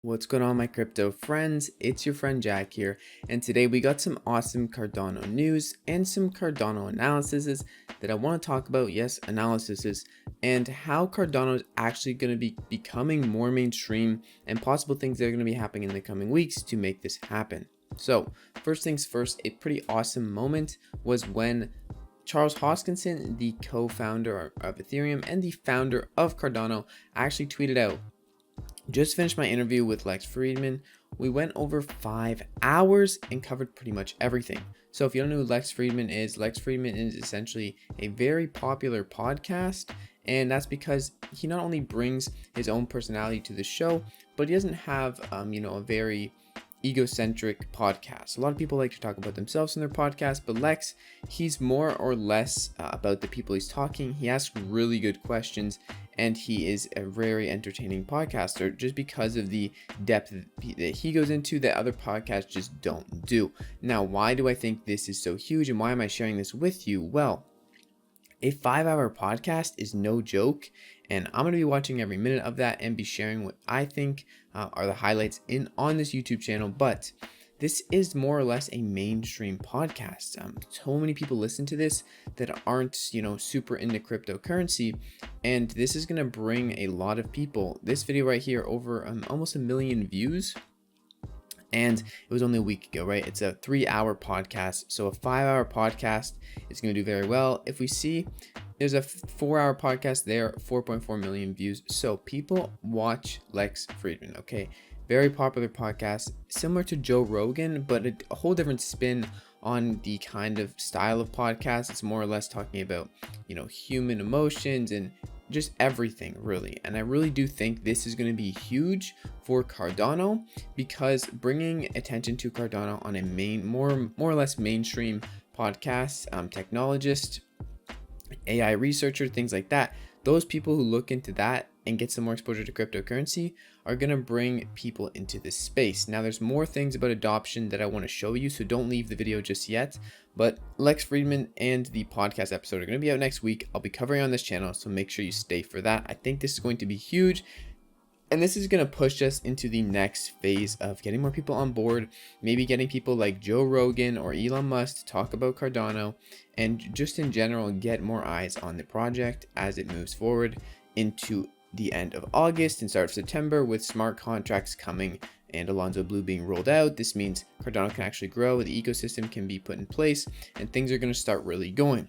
What's going on, my crypto friends? It's your friend Jack here, and today we got some awesome Cardano news and some Cardano analyses that I want to talk about. Yes, analyses, and how Cardano is actually going to be becoming more mainstream and possible things that are going to be happening in the coming weeks to make this happen. So, first things first, a pretty awesome moment was when Charles Hoskinson, the co-founder of Ethereum and the founder of Cardano, actually tweeted out, "Just finished my interview with Lex Friedman. We went over 5 hours and covered pretty much everything." So if you don't know who Lex Friedman is essentially a very popular podcast. And that's because he not only brings his own personality to the show, but he doesn't have, a very egocentric podcast. A lot of people like to talk about themselves in their podcast, but Lex, he's more or less about the people he's talking. He asks really good questions, and he is a very entertaining podcaster just because of the depth that he goes into that other podcasts just don't do. Now, why do I think this is so huge, and why am I sharing this with you? Well, a 5-hour podcast is no joke, and I'm going to be watching every minute of that and be sharing what I think are the highlights on this YouTube channel. But this is more or less a mainstream podcast. So many people listen to this that aren't, super into cryptocurrency, and this is going to bring a lot of people. This video right here, over almost 1 million views. And it was only a week ago, right? It's a 3-hour podcast. So a 5-hour podcast is going to do very well. If we see there's a 4-hour podcast there, 4.4 million views. So people watch Lex Friedman, okay? Very popular podcast, similar to Joe Rogan, but a whole different spin on the kind of style of podcast. It's more or less talking about, human emotions and just everything, really. And I really do think this is going to be huge for Cardano, because bringing attention to Cardano on a more or less mainstream podcast, technologist, AI researcher, things like that, those people who look into that and get some more exposure to cryptocurrency are going to bring people into this space. Now, there's more things about adoption that I want to show you, so don't leave the video just yet. But Lex Friedman and the podcast episode are going to be out next week. I'll be covering on this channel, so make sure you stay for that. I think this is going to be huge. And this is going to push us into the next phase of getting more people on board, maybe getting people like Joe Rogan or Elon Musk to talk about Cardano, and just in general get more eyes on the project as it moves forward into the end of August and start of September, with smart contracts coming and Alonzo Blue being rolled out. This means Cardano can actually grow, the ecosystem can be put in place, and things are going to start really going.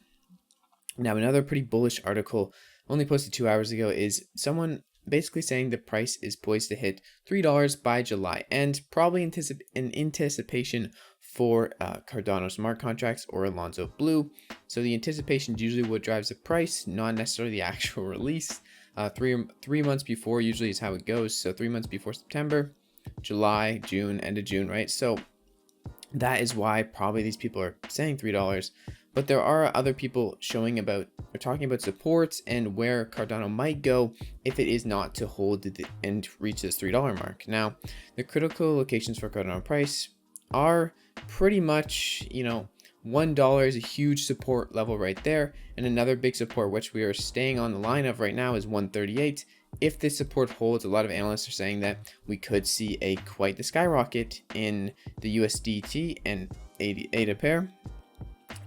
Now, another pretty bullish article only posted 2 hours ago is someone basically saying the price is poised to hit $3 by July, and probably in anticipation for Cardano smart contracts or Alonzo Blue. So the anticipation is usually what drives the price, not necessarily the actual release. Three months before usually is how it goes. So 3 months before September, July, June, end of June, right? So that is why probably these people are saying $3. But there are other people talking about supports and where Cardano might go if it is not to hold and reach this $3 mark. Now, the critical locations for Cardano price are pretty much, $1 is a huge support level right there. And another big support, which we are staying on the line of right now, is 138. If this support holds, a lot of analysts are saying that we could see quite the skyrocket in the USDT and ADA pair.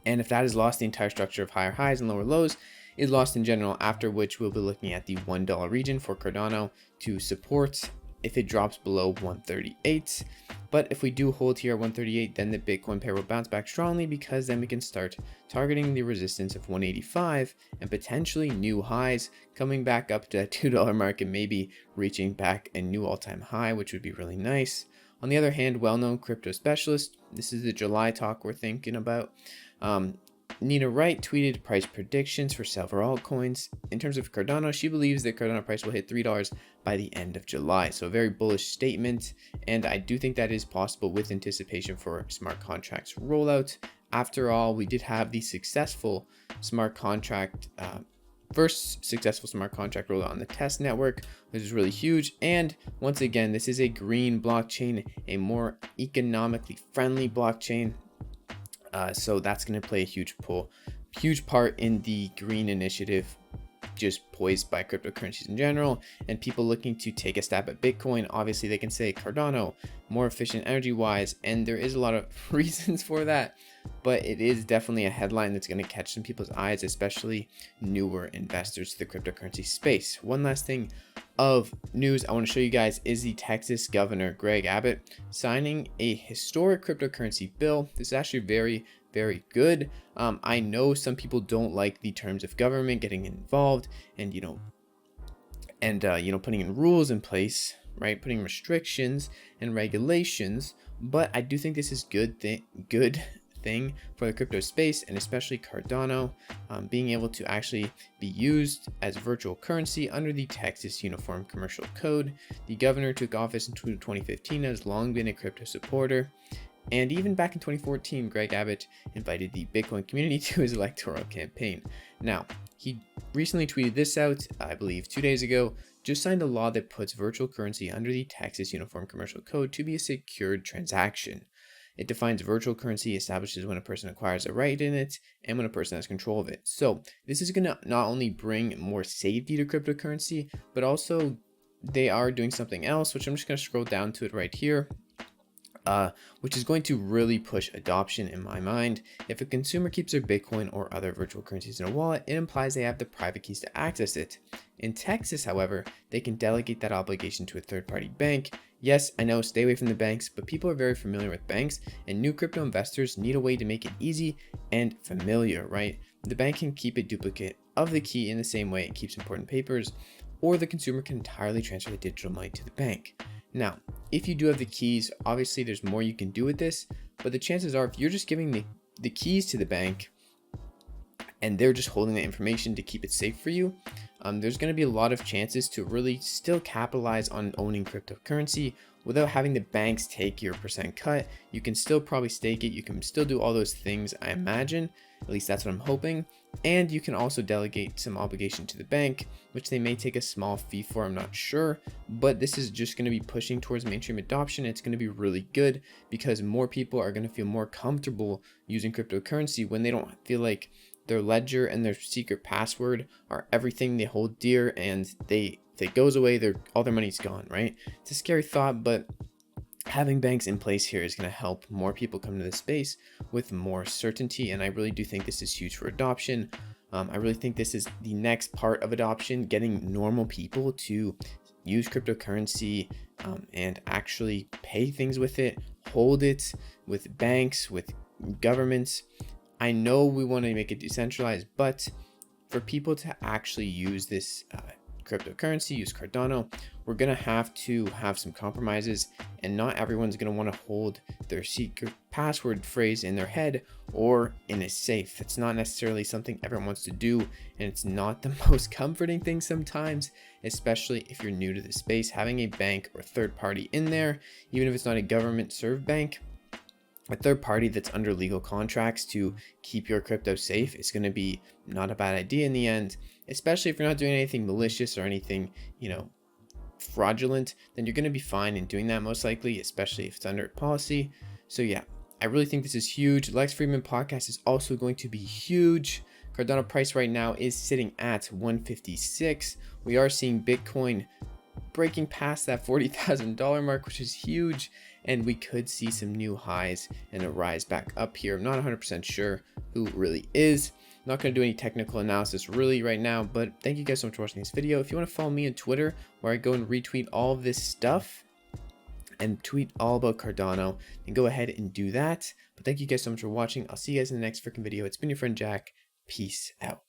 And if that is lost, the entire structure of higher highs and lower lows is lost in general, after which we'll be looking at the $1 region for Cardano to support if it drops below 138. But if we do hold here at 138, then the Bitcoin pair will bounce back strongly, because then we can start targeting the resistance of 185 and potentially new highs, coming back up to that $2 mark and maybe reaching back a new all-time high, which would be really nice. On the other hand, well-known crypto specialist, this is the July talk we're thinking about, Nina Wright tweeted price predictions for several altcoins. In terms of Cardano, she believes that Cardano price will hit $3 by the end of July. So a very bullish statement, and I do think that is possible with anticipation for smart contracts rollout. After all, we did have the successful smart contract first successful smart contract rollout on the test network, which is really huge. And once again, this is a green blockchain, a more economically friendly blockchain. So that's going to play a huge part in the green initiative just poised by cryptocurrencies in general, and people looking to take a stab at Bitcoin. Obviously they can say Cardano, more efficient energy wise, and there is a lot of reasons for that, but it is definitely a headline that's going to catch some people's eyes, especially newer investors to the cryptocurrency space. One last thing of news I want to show you guys is the Texas Governor Greg Abbott signing a historic cryptocurrency bill. This is actually very good. I know some people don't like the terms of government getting involved and putting in rules in place, right, putting restrictions and regulations, but I do think this is good thing for the crypto space, and especially Cardano being able to actually be used as virtual currency under the Texas Uniform Commercial Code. The governor took office in 2015, has long been a crypto supporter, and even back in 2014, Greg Abbott invited the Bitcoin community to his electoral campaign. Now, he recently tweeted this out, I believe 2 days ago, just signed a law that puts virtual currency under the Texas Uniform Commercial Code to be a secured transaction. It defines virtual currency, establishes when a person acquires a right in it, and when a person has control of it. So this is going to not only bring more safety to cryptocurrency, but also they are doing something else, which I'm just going to scroll down to it right here. Which is going to really push adoption in my mind. If a consumer keeps their Bitcoin or other virtual currencies in a wallet, it implies they have the private keys to access it. In Texas, however, they can delegate that obligation to a third-party bank. Yes, I know, stay away from the banks, but people are very familiar with banks, and new crypto investors need a way to make it easy and familiar, right? The bank can keep a duplicate of the key in the same way it keeps important papers, or the consumer can entirely transfer the digital money to the bank. Now, if you do have the keys, obviously there's more you can do with this, but the chances are if you're just giving the keys to the bank and they're just holding the information to keep it safe for you, there's going to be a lot of chances to really still capitalize on owning cryptocurrency without having the banks take your percent cut. You can still probably stake it. You can still do all those things, I imagine. At least that's what I'm hoping. And you can also delegate some obligation to the bank, which they may take a small fee for, I'm not sure. But this is just going to be pushing towards mainstream adoption. It's going to be really good because more people are going to feel more comfortable using cryptocurrency when they don't feel like their ledger and their secret password are everything they hold dear, and if it goes away, all their money's gone, right? It's a scary thought, but having banks in place here is going to help more people come to this space with more certainty, and I really do think this is huge for adoption. I really think this is the next part of adoption, getting normal people to use cryptocurrency and actually pay things with it, hold it with banks, with governments. I know we want to make it decentralized, but for people to actually use this cryptocurrency, use Cardano, we're going to have some compromises, and not everyone's going to want to hold their secret password phrase in their head or in a safe. It's not necessarily something everyone wants to do, and it's not the most comforting thing sometimes, especially if you're new to the space. Having a bank or third party in there, even if it's not a government served bank, a third party that's under legal contracts to keep your crypto safe is going to be not a bad idea in the end, especially if you're not doing anything malicious or anything, fraudulent. Then you're going to be fine in doing that, most likely, especially if it's under policy. So yeah, I really think this is huge. Lex Friedman podcast is also going to be huge. Cardano price right now is sitting at 156. We are seeing Bitcoin breaking past that $40,000 mark, which is huge, and we could see some new highs and a rise back up here. I'm not 100% sure who it really is. I'm not going to do any technical analysis really right now, but thank you guys so much for watching this video. If you want to follow me on Twitter, where I go and retweet all of this stuff and tweet all about Cardano, then go ahead and do that. But thank you guys so much for watching. I'll see you guys in the next freaking video. It's been your friend Jack. Peace out.